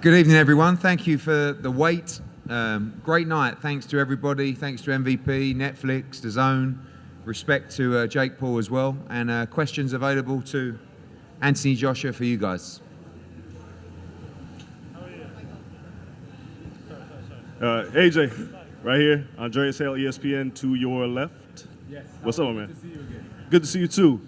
Good evening, everyone. Thank you for the wait. Great night. Thanks to everybody. Thanks to MVP, Netflix, DAZN. Respect to Jake Paul as well. And questions available to Anthony Joshua for you guys. AJ, right here. Andreas Hale, ESPN, to your left. Yes. What's up, man? Good to see you again. Good to see you, too.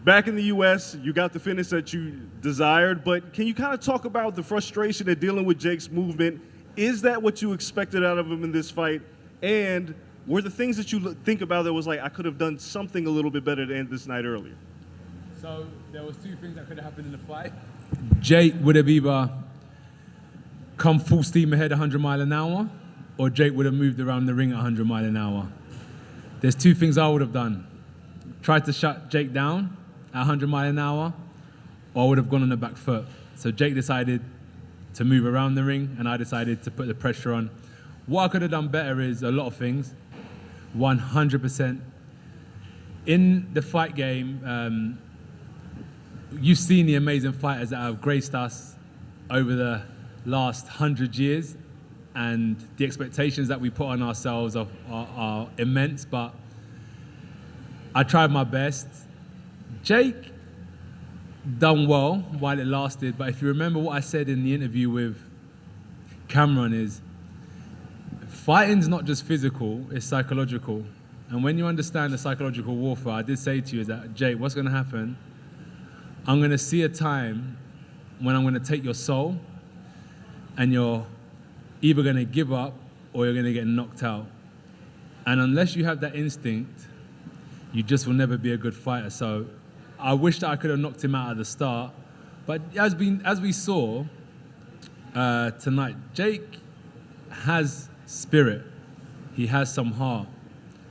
Back in the U.S., you got the finish that you desired, but can you kind of talk about the frustration of dealing with Jake's movement? Is that what you expected out of him in this fight? And were the things that you think about that was like, I could have done something a little bit better to end this night earlier? So there was two things that could have happened in the fight. Jake would have either come full steam ahead 100 mile an hour, or Jake would have moved around the ring at 100 mile an hour. There's two things I would have done. Tried to shut Jake down at 100 mile an hour, or I would have gone on the back foot. So Jake decided to move around the ring, and I decided to put the pressure on. What I could have done better is a lot of things. 100%. In the fight game, you've seen the amazing fighters that have graced us over the last 100 years, and the expectations that we put on ourselves are immense, but I tried my best. Jake done well while it lasted, but if you remember what I said in the interview with Cameron is, fighting's not just physical, it's psychological. And when you understand the psychological warfare, I did say to you is that, Jake, what's gonna happen? I'm gonna see a time when I'm gonna take your soul and you're either gonna give up or you're gonna get knocked out. And unless you have that instinct, you just will never be a good fighter. So I wish that I could have knocked him out at the start. But as we saw tonight, Jake has spirit. He has some heart.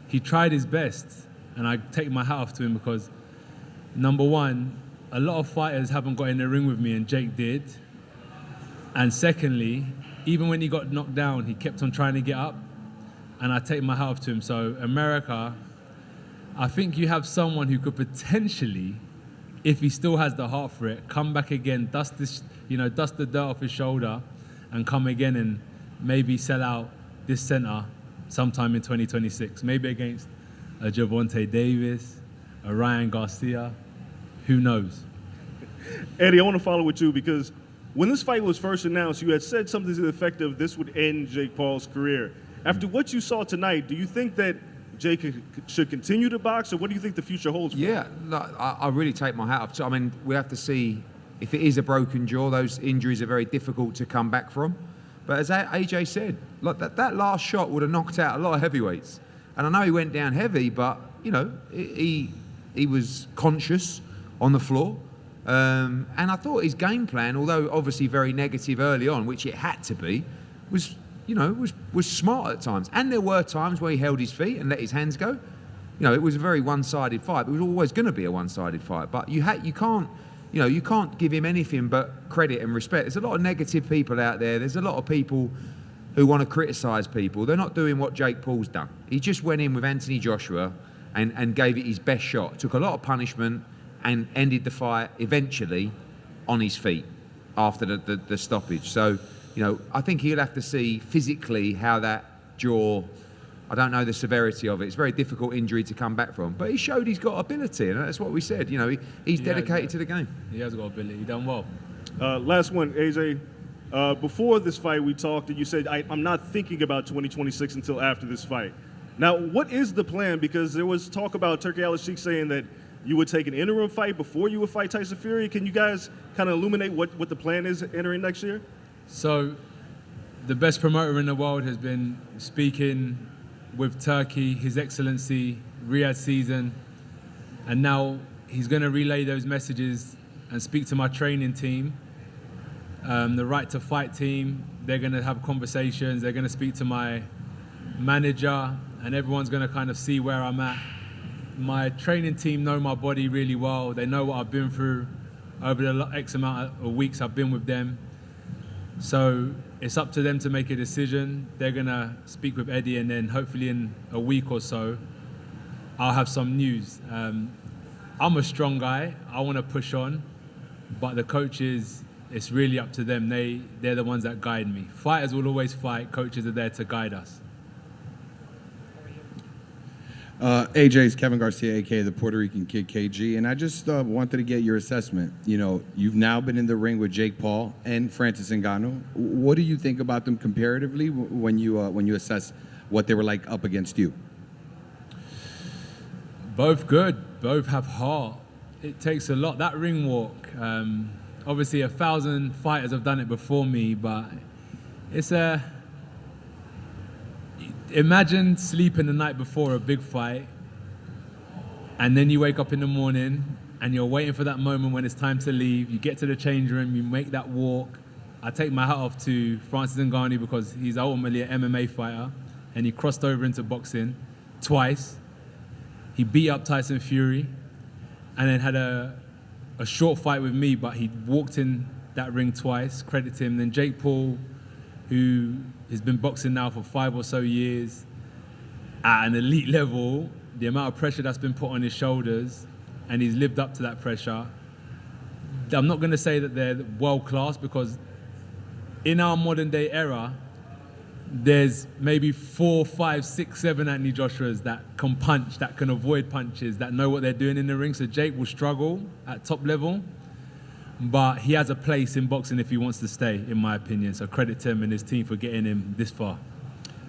He tried his best, and I take my hat off to him because, number one, a lot of fighters haven't got in the ring with me, and Jake did. And secondly, even when he got knocked down, he kept on trying to get up, and I take my hat off to him. So America, I think you have someone who could potentially, if he still has the heart for it, come back again, dust the dirt off his shoulder, and come again and maybe sell out this center sometime in 2026. Maybe against a Gervonta Davis, a Ryan Garcia, who knows? Eddie, I want to follow with you because when this fight was first announced, you had said something to the effect of this would end Jake Paul's career. After what you saw tonight, do you think that Jake should continue to box, or what do you think the future holds for him? Yeah, look, I really take my hat off. I mean, we have to see if it is a broken jaw. Those injuries are very difficult to come back from. But as AJ said, look, that last shot would have knocked out a lot of heavyweights. And I know he went down heavy, but you know he was conscious on the floor. And I thought his game plan, although obviously very negative early on, which it had to be, was smart at times. And there were times where he held his feet and let his hands go. You know, it was a very one-sided fight. It was always going to be a one-sided fight. But you can't give him anything but credit and respect. There's a lot of negative people out there. There's a lot of people who want to criticise people. They're not doing what Jake Paul's done. He just went in with Anthony Joshua and gave it his best shot. Took a lot of punishment and ended the fight eventually on his feet after the stoppage. So, you know, I think he'll have to see physically how that jaw, I don't know the severity of it. It's a very difficult injury to come back from. But he showed he's got ability, and that's what we said. You know, he's dedicated to the game. He has got ability. He done well. Last one, AJ. Before this fight, we talked, and you said, I'm not thinking about 2026 until after this fight. Now, what is the plan? Because there was talk about Turki Al-Sheikh saying that you would take an interim fight before you would fight Tyson Fury. Can you guys kind of illuminate what the plan is entering next year? So, the best promoter in the world has been speaking with Turki, His Excellency, Riyadh Season, and now he's going to relay those messages and speak to my training team, the Right to Fight team. They're going to have conversations. They're going to speak to my manager, and everyone's going to kind of see where I'm at. My training team know my body really well. They know what I've been through over the X amount of weeks I've been with them. So it's up to them to make a decision. They're going to speak with Eddie, and then hopefully in a week or so, I'll have some news. I'm a strong guy. I want to push on, but the coaches it's really up to them. They're the ones that guide me. Fighters will always fight. Coaches are there to guide us. AJ's Kevin Garcia, aka the Puerto Rican Kid KG, and I just wanted to get your assessment. You know, you've now been in the ring with Jake Paul and Francis Ngannou. What do you think about them comparatively when you assess what they were like up against you? Both good. Both have heart. It takes a lot. That ring walk. Obviously, 1,000 fighters have done it before me, but it's a. Imagine sleeping the night before a big fight, and then you wake up in the morning and you're waiting for that moment when it's time to leave. You get to the change room, you make that walk. I take my hat off to Francis Ngannou because he's ultimately an MMA fighter, and he crossed over into boxing twice. He beat up Tyson Fury, and then had a short fight with me, but he walked in that ring twice. Credit to him. Then Jake Paul, who has been boxing now for 5 or so years at an elite level, the amount of pressure that's been put on his shoulders, and he's lived up to that pressure. I'm not going to say that they're world class, because in our modern day era, there's maybe 4, 5, 6, 7 Anthony Joshuas that can punch, that can avoid punches, that know what they're doing in the ring. So Jake will struggle at top level, but he has a place in boxing if he wants to stay, in my opinion. So credit to him and his team for getting him this far.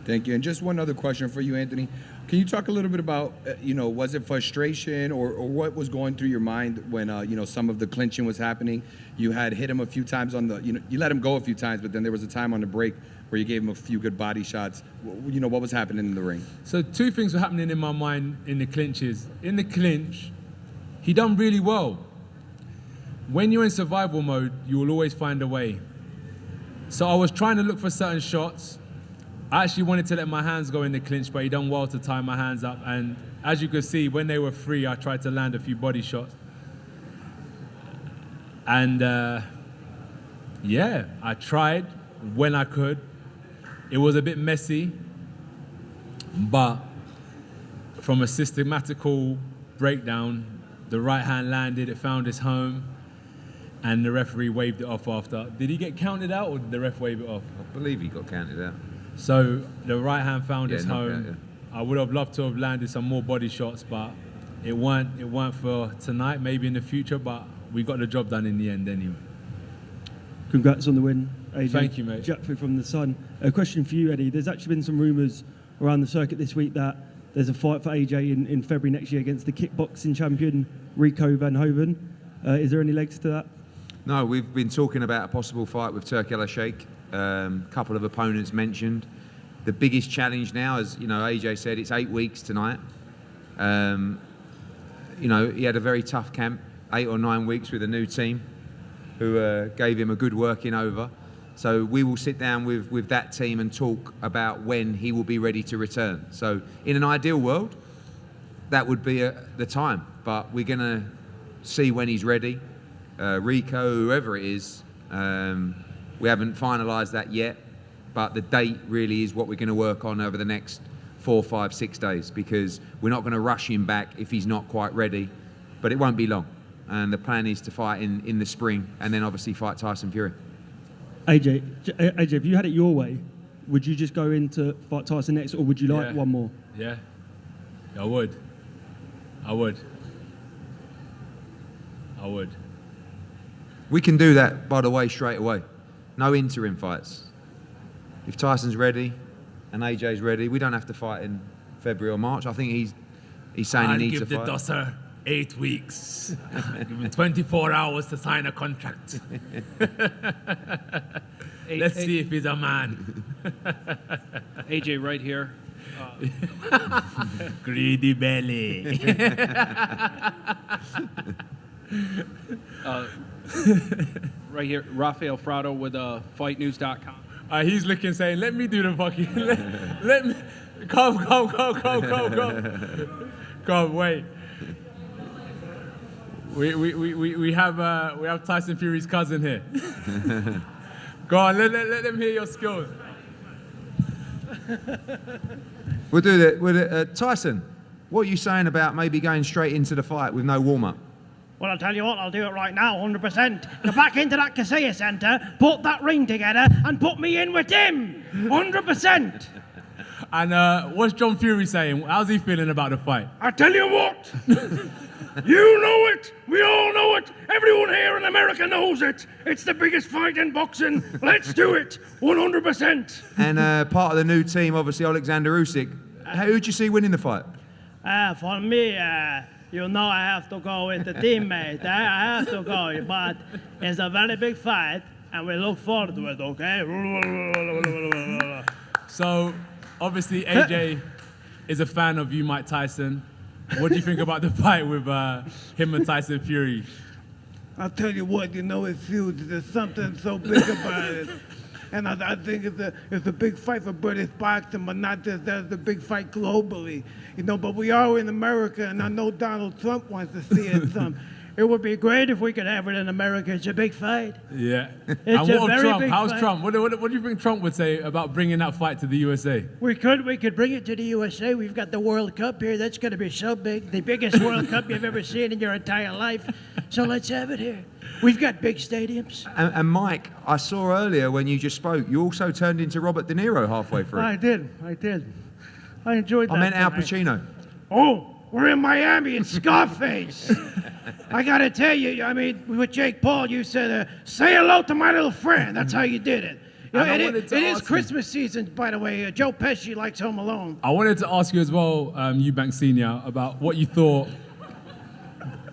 Thank you. And just one other question for you, Anthony. Can you talk a little bit about, was it frustration or what was going through your mind when, some of the clinching was happening? You had hit him a few times on the, you let him go a few times, but then there was a time on the break where you gave him a few good body shots. What was happening in the ring? So 2 things were happening in my mind in the clinches. In the clinch, he done really well. When you're in survival mode, you will always find a way. So I was trying to look for certain shots. I actually wanted to let my hands go in the clinch, but he done well to tie my hands up. And as you could see, when they were free, I tried to land a few body shots. And I tried when I could. It was a bit messy, but from a systematical breakdown, the right hand landed, it found its home, and the referee waved it off after. Did he get counted out, or did the ref wave it off? I believe he got counted out. So the right hand found its home. Knockout, yeah. I would have loved to have landed some more body shots, but it weren't for tonight, maybe in the future, but we got the job done in the end anyway. Congrats on the win, AJ. Thank you, mate. Jack from The Sun. A question for you, Eddie. There's actually been some rumours around the circuit this week that there's a fight for AJ in February next year against the kickboxing champion, Rico Van Hoven. Is there any legs to that? No, we've been talking about a possible fight with Turki Al-Sheikh. Couple of opponents mentioned. The biggest challenge now, as AJ said, it's 8 weeks tonight. He had a very tough camp, 8 or 9 weeks with a new team who gave him a good working over. So we will sit down with that team and talk about when he will be ready to return. So in an ideal world, that would be the time. But we're going to see when he's ready. Rico, whoever it is, we haven't finalised that yet. But the date really is what we're going to work on over the next 4, 5, 6 days, because we're not going to rush him back if he's not quite ready. But it won't be long. And the plan is to fight in the spring, and then obviously fight Tyson Fury. AJ, if you had it your way, would you just go in to fight Tyson next, or would you like one more? Yeah, I would. We can do that, by the way, straight away. No interim fights. If Tyson's ready and AJ's ready, we don't have to fight in February or March. I think he's saying he needs to fight. I'll give the Dusser 8 weeks. Give him 24 hours to sign a contract. Let's see if he's a man. AJ, right here. Greedy belly. Right here, Rafael Frado with FightNews.com. He's looking, saying, "Let me do the fucking. Let me come. Come, wait. We have Tyson Fury's cousin here. Go on, let them hear your skills. We'll do that. Tyson, what are you saying about maybe going straight into the fight with no warm-up? Well, I'll tell you what, I'll do it right now, 100%. Go back into that Kaseya Center, put that ring together, and put me in with him, 100%. And what's John Fury saying? How's he feeling about the fight? I tell you what, you know it, we all know it, everyone here in America knows it. It's the biggest fight in boxing. Let's do it, 100%. And part of the new team, obviously, Alexander Usyk. Who do you see winning the fight? For me, you know I have to go with the teammate. I have to go, but it's a very big fight, and we look forward to it, okay? So, obviously, AJ is a fan of you, Mike Tyson. What do you think about the fight with him and Tyson Fury? I'll tell you what, it's huge. There's something so big about it. And I think it's a big fight for British boxing, but not just that, it's a big fight globally. But we are in America, and I know Donald Trump wants to see it some. It would be great if we could have it in America. It's a big fight. Yeah. It's and a what of very Trump? big How's fight. Trump? What do you think Trump would say about bringing that fight to the USA? We could bring it to the USA. We've got the World Cup here. That's going to be so big. The biggest World Cup you've ever seen in your entire life. So let's have it here. We've got big stadiums. And Mike, I saw earlier when you just spoke, you also turned into Robert De Niro halfway through. I did. I enjoyed that. I meant Al tonight. Pacino. Oh, we're in Miami. It's Scarface. I got to tell you, I mean, with Jake Paul, you said, say hello to my little friend. That's how you did it. It is Christmas season, by the way. Joe Pesci likes Home Alone. I wanted to ask you as well, Eubank Sr., about what you thought,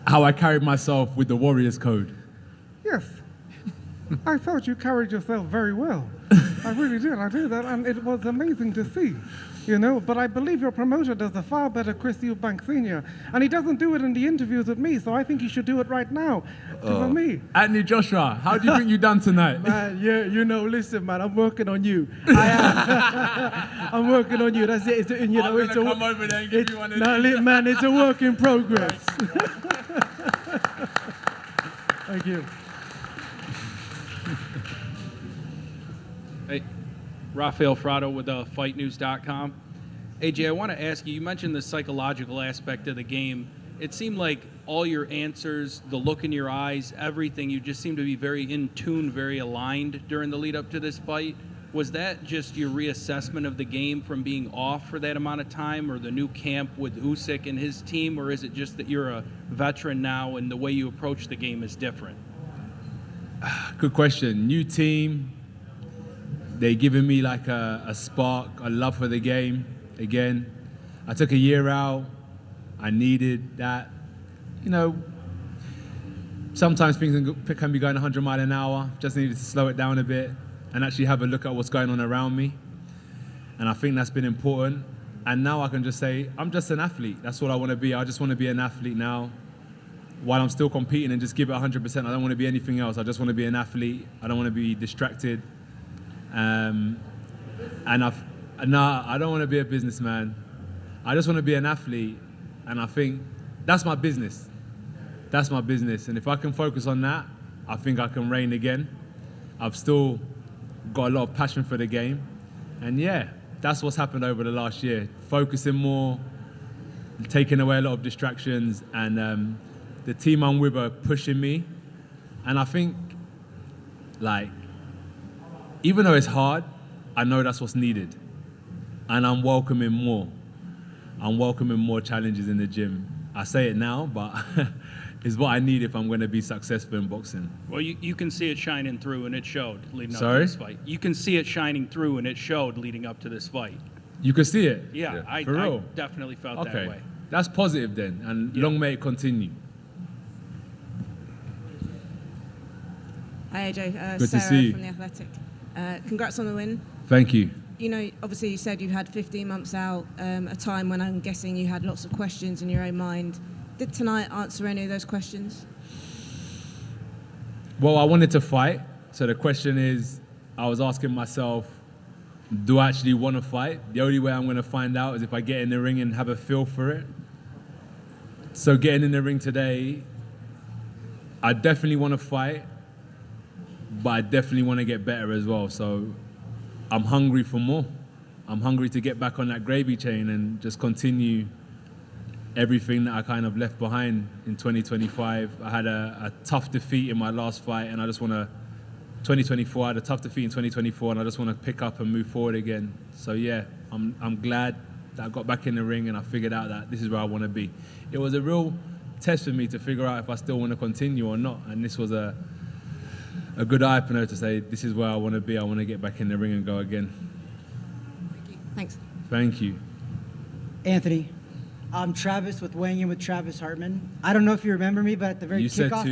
how I carried myself with the Warriors Code. Yes. I thought you carried yourself very well. I really did. I did that, and it was amazing to see. But I believe your promoter does a far better Chris Eubank Sr. And he doesn't do it in the interviews with me, so I think he should do it right now for me. Anthony Joshua, how do you think you done tonight? Man, listen, man, I'm working on you. I'm working on you. That's it. I'm going to come over there and give you one of these. Man, it's a work in progress. Thank you. Hey, Rafael Frado with FightNews.com. AJ, I want to ask you, you mentioned the psychological aspect of the game. It seemed like all your answers, the look in your eyes, everything, you just seemed to be very in tune, very aligned during the lead up to this fight. Was that just your reassessment of the game from being off for that amount of time, or the new camp with Usyk and his team, or is it just that you're a veteran now and the way you approach the game is different? Good question. New team. They given me like a spark, a love for the game. Again, I took a year out. I needed that. Sometimes things can be going 100 miles an hour. Just needed to slow it down a bit and actually have a look at what's going on around me. And I think that's been important. And now I can just say, I'm just an athlete. That's what I want to be. I just want to be an athlete now. While I'm still competing and just give it 100%, I don't want to be anything else. I just want to be an athlete. I don't want to be distracted. I don't want to be a businessman. I just want to be an athlete, and I think that's my business. That's my business, and if I can focus on that, I think I can reign again. I've still got a lot of passion for the game, and yeah, that's what's happened over the last year. Focusing more, taking away a lot of distractions, and the team I'm with are pushing me, and I think, even though it's hard, I know that's what's needed. And I'm welcoming more. I'm welcoming more challenges in the gym. I say it now, but it's what I need if I'm going to be successful in boxing. Well, you can see it shining through, and it showed leading up to Sorry? this fight. You can see it shining through, and it showed leading up to this fight. You can see it? Yeah, I For real? definitely felt Okay. that way. That's positive then, and long may it continue. Hi AJ, Good to Sarah see you. from The Athletic. Congrats on the win. Thank you. Obviously you said you had 15 months out, a time when I'm guessing you had lots of questions in your own mind. Did tonight answer any of those questions? Well, I wanted to fight, so the question is, I was asking myself, do I actually want to fight? The only way I'm going to find out is if I get in the ring and have a feel for it. So getting in the ring today, I definitely want to fight, but I definitely want to get better as well. So I'm hungry for more. I'm hungry to get back on that gravy chain and just continue everything that I kind of left behind in 2025. I had a tough defeat in my last fight, and I just want to. 2024, I had a tough defeat in 2024, and I just want to pick up and move forward again. So yeah, I'm glad that I got back in the ring and I figured out that this is where I want to be. It was a real test for me to figure out if I still want to continue or not, and this was a good eye opener to say this is where I want to be. I want to get back in the ring and go again. Thanks. Thank you. Anthony, I'm Travis with Weighing In with Travis Hartman. I don't know if you remember me, but at the very you said kickoff,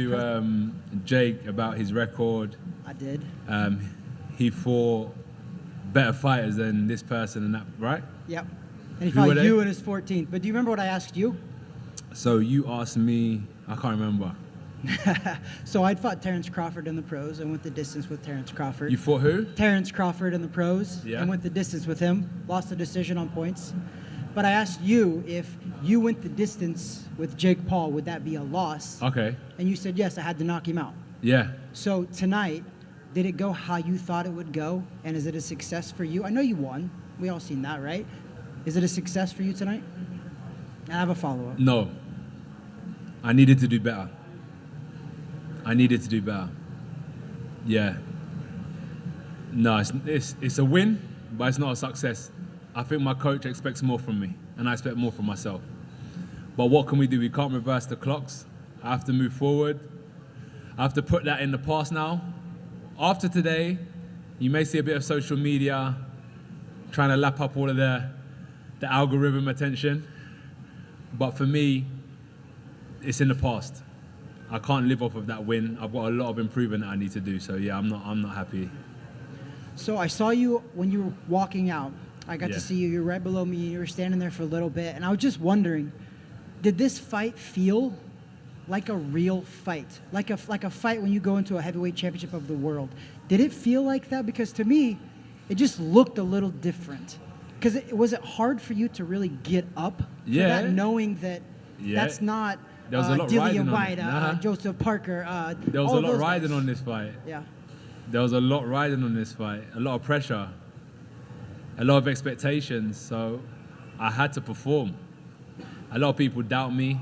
to Jake about his record. I did. He fought better fighters than this person and that, right? Yep. And he Who were fought they? you in his 14th. But do you remember what I asked you? So you asked me, I can't remember. So I'd fought Terrence Crawford in the pros and went the distance with Terrence Crawford. You fought who? Terrence Crawford in the pros Yeah. and went the distance with him. Lost the decision on points. But I asked you if you went the distance with Jake Paul, would that be a loss? Okay. And you said yes, I had to knock him out. Yeah. So tonight, did it go how you thought it would go? And is it a success for you? I know you won. We all seen that, right? Is it a success for you tonight? And I have a follow-up. No. I needed to do better. I needed to do better. Yeah. No, it's a win, but it's not a success. I think my coach expects more from me, and I expect more from myself. But what can we do? We can't reverse the clocks. I have to move forward. I have to put that in the past now. After today, you may see a bit of social media trying to lap up all of the algorithm attention. But for me, it's in the past. I can't live off of that win. I've got a lot of improvement that I need to do. So yeah, I'm not happy. So I saw you when you were walking out. I got Yeah. to see you. You're right below me. You were standing there for a little bit. And I was just wondering, did this fight feel like a real fight? Like a fight when you go into a heavyweight championship of the world? Did it feel like that? Because to me, it just looked a little different. Because was it hard for you to really get up for Yeah. that, knowing that Yeah. that's not There was a lot riding Dillian on White, it. Nah. Joseph Parker? There was all a lot those riding guys. on this fight. Yeah. There was a lot riding on this fight, a lot of pressure, a lot of expectations, so I had to perform. A lot of people doubt me.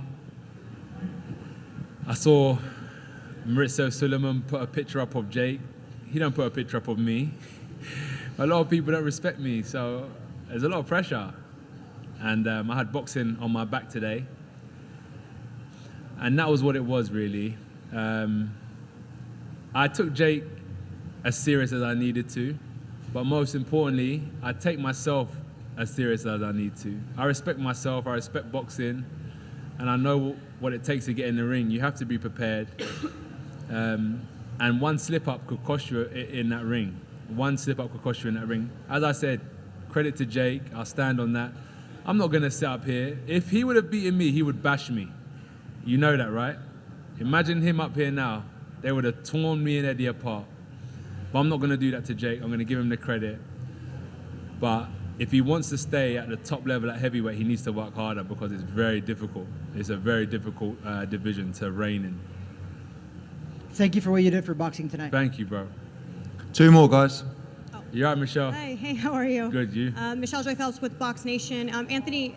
I saw Maurizio Suleiman put a picture up of Jake. He don't put a picture up of me. A lot of people don't respect me, so there's a lot of pressure. And I had boxing on my back today. And that was what it was, really. I took Jake as serious as I needed to, but most importantly, I take myself as serious as I need to. I respect myself, I respect boxing, and I know what it takes to get in the ring. You have to be prepared. And one slip-up could cost you in that ring. One slip-up could cost you in that ring. As I said, credit to Jake, I'll stand on that. I'm not gonna sit up here. If he would have beaten me, he would bash me. You know that, right? Imagine him up here now. They would have torn me and Eddie apart. But I'm not going to do that to Jake. I'm going to give him the credit. But if he wants to stay at the top level at heavyweight, he needs to work harder because it's very difficult. It's a very difficult division to reign in. Thank you for what you did for boxing tonight. Thank you, bro. Two more, guys. You all right, Michelle? Hi, hey, how are you? Good, you? Michelle Joy Phelps with Box Nation. Anthony,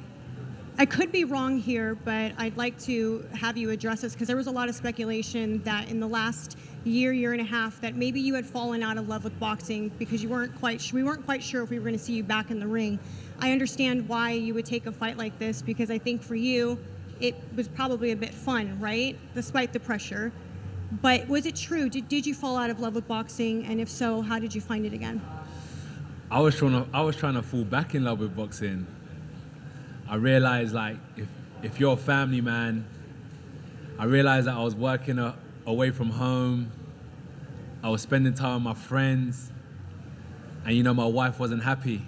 I could be wrong here, but I'd like to have you address this because there was a lot of speculation that in the last year and a half, that maybe you had fallen out of love with boxing because we weren't quite sure if we were going to see you back in the ring. I understand why you would take a fight like this because I think for you, it was probably a bit fun, right? Despite the pressure. But was it true? Did you fall out of love with boxing? And if so, how did you find it again? I was trying to fall back in love with boxing. I realized, like, if you're a family man, I realized that I was working away from home. I was spending time with my friends. And, you know, my wife wasn't happy.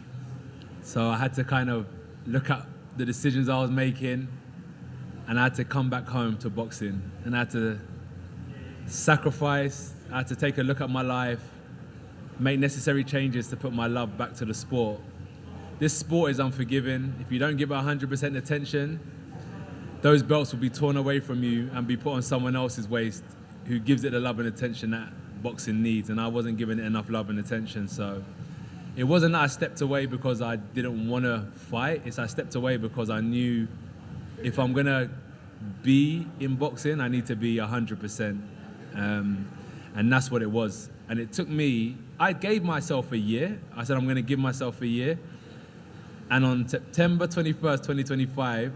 So I had to kind of look at the decisions I was making. And I had to come back home to boxing. And I had to sacrifice. I had to take a look at my life, make necessary changes to put my love back to the sport. This sport is unforgiving. If you don't give it 100% attention, those belts will be torn away from you and be put on someone else's waist who gives it the love and attention that boxing needs. And I wasn't giving it enough love and attention. So it wasn't that I stepped away because I didn't want to fight. It's I stepped away because I knew if I'm gonna be in boxing, I need to be 100%, and that's what it was. And it took me. I gave myself a year. I said I'm gonna give myself a year. And on September 21st, 2025,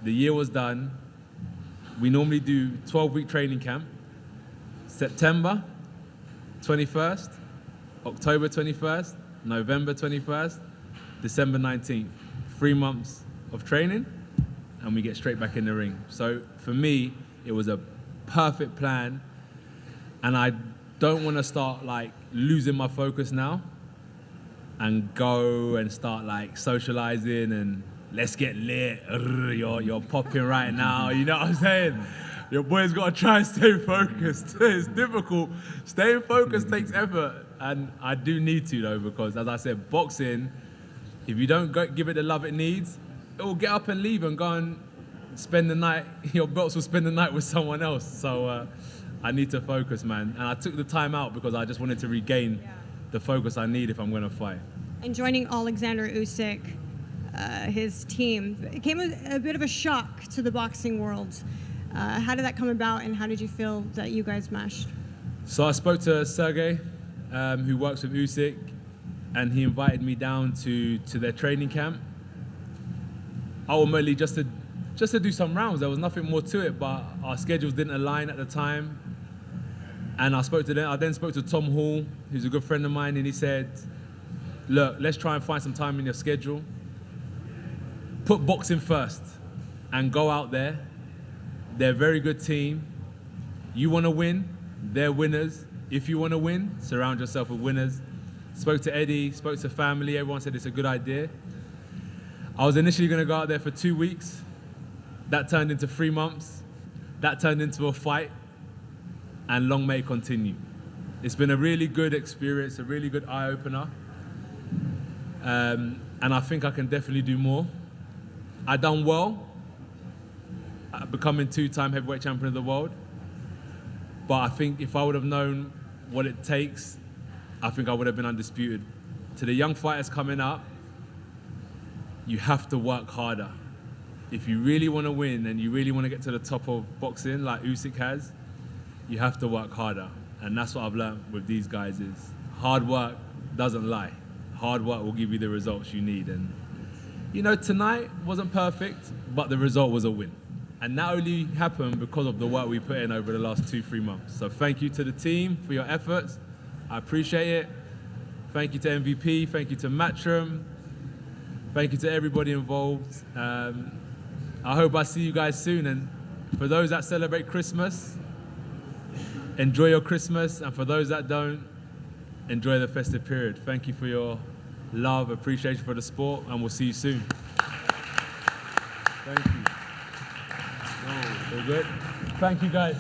the year was done. We normally do 12-week training camp. September 21st, October 21st, November 21st, December 19th. 3 months of training, and we get straight back in the ring. So for me, it was a perfect plan, and I don't want to start like losing my focus now and go and start like socializing and let's get lit. You're popping right now, you know what I'm saying? Your boy's got to try and stay focused. It's difficult. Staying focused takes effort, and I do need to though, because as I said, boxing, if you don't give it the love it needs, it will get up and leave and go and spend the night. Your belts will spend the night with someone else. So I need to focus, man. And I took the time out because I just wanted to regain the focus I need if I'm going to fight. And joining Alexander Usyk, his team, it came a bit of a shock to the boxing world. How did that come about, and how did you feel that you guys meshed? So I spoke to Sergey, who works with Usyk, and he invited me down to their training camp. Ultimately, just to do some rounds. There was nothing more to it, but our schedules didn't align at the time. And I spoke to them. I then spoke to Tom Hall, who's a good friend of mine, and he said, "Look, let's try and find some time in your schedule. Put boxing first, and go out there. They're a very good team. You want to win, they're winners. If you want to win, surround yourself with winners." Spoke to Eddie, spoke to family, everyone said it's a good idea. I was initially going to go out there for 2 weeks. That turned into 3 months. That turned into a fight, and long may it continue. It's been a really good experience, a really good eye-opener. And I think I can definitely do more. I done well at becoming 2-time heavyweight champion of the world. But I think if I would have known what it takes, I think I would have been undisputed. To the young fighters coming up, you have to work harder. If you really want to win and you really want to get to the top of boxing like Usyk has, you have to work harder. And that's what I've learned with these guys is hard work doesn't lie. Hard work will give you the results you need. And, you know, tonight wasn't perfect, but the result was a win. And that only happened because of the work we put in over the last 2-3 months. So thank you to the team for your efforts. I appreciate it. Thank you to MVP. Thank you to Matchroom. Thank you to everybody involved. I hope I see you guys soon. And for those that celebrate Christmas, enjoy your Christmas. And for those that don't, enjoy the festive period. Thank you for your love, appreciation for the sport, and we'll see you soon. Thank you. All good. Thank you, guys.